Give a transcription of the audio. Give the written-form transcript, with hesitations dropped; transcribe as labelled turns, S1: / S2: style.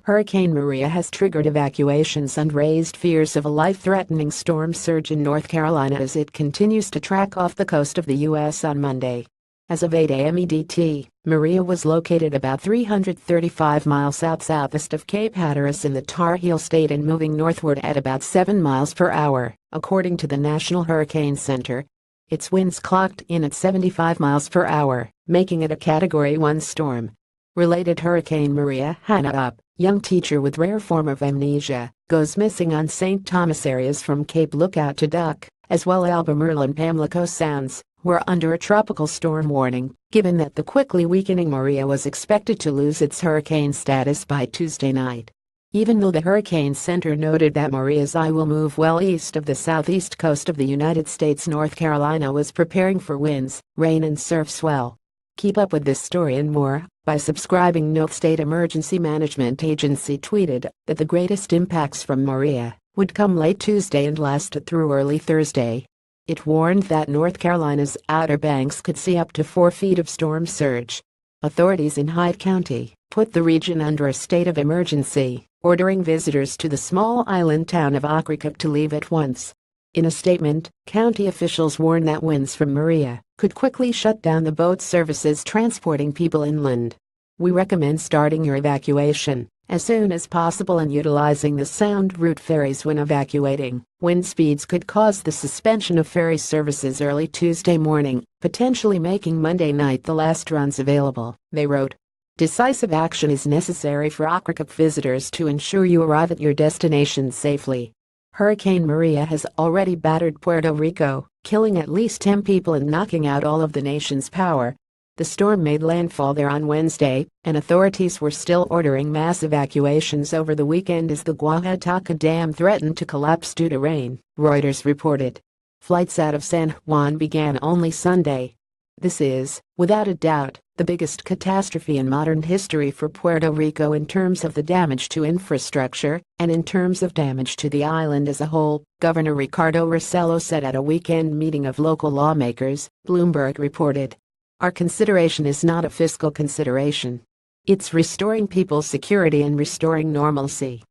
S1: Hurricane Maria has triggered evacuations and raised fears of a life-threatening storm surge in North Carolina as it continues to track off the coast of the U.S. on Monday. As of 8 a.m. EDT, Maria was located about 335 miles south-southeast of Cape Hatteras in the Tar Heel State and moving northward at about 7 miles per hour, according to the National Hurricane Center. Its winds clocked in at 75 miles per hour, making it a Category 1 storm. Related Hurricane Maria, Hannah Up, young teacher with rare form of amnesia, goes missing on St. Thomas areas from Cape Lookout to Duck, as well Albemarle and Pamlico Sounds, were under a tropical storm warning, given that the quickly weakening Maria was expected to lose its hurricane status by Tuesday night. Even though the Hurricane Center noted that Maria's eye will move well east of the southeast coast of the United States, North Carolina was preparing for winds, rain and surf swell. Keep up with this story and more by subscribing. North State Emergency Management Agency tweeted that the greatest impacts from Maria would come late Tuesday and last through early Thursday. It warned that North Carolina's Outer Banks could see up to 4 feet of storm surge. Authorities in Hyde County put the region under a state of emergency, ordering visitors to the small island town of Ocracoke to leave at once. In a statement, county officials warned that winds from Maria could quickly shut down the boat services transporting people inland. We recommend starting your evacuation as soon as possible and utilizing the Sound Route ferries when evacuating. Wind speeds could cause the suspension of ferry services early Tuesday morning, potentially making Monday night the last runs available, they wrote. Decisive action is necessary for Ocracoke visitors to ensure you arrive at your destination safely. Hurricane Maria has already battered Puerto Rico, killing at least 10 people and knocking out all of the nation's power. The storm made landfall there on Wednesday, and authorities were still ordering mass evacuations over the weekend as the Guajataca Dam threatened to collapse due to rain, Reuters reported. Flights out of San Juan began only Sunday. This is, without a doubt, the biggest catastrophe in modern history for Puerto Rico in terms of the damage to infrastructure and in terms of damage to the island as a whole, Governor Ricardo Rossello said at a weekend meeting of local lawmakers, Bloomberg reported. Our consideration is not a fiscal consideration. It's restoring people's security and restoring normalcy.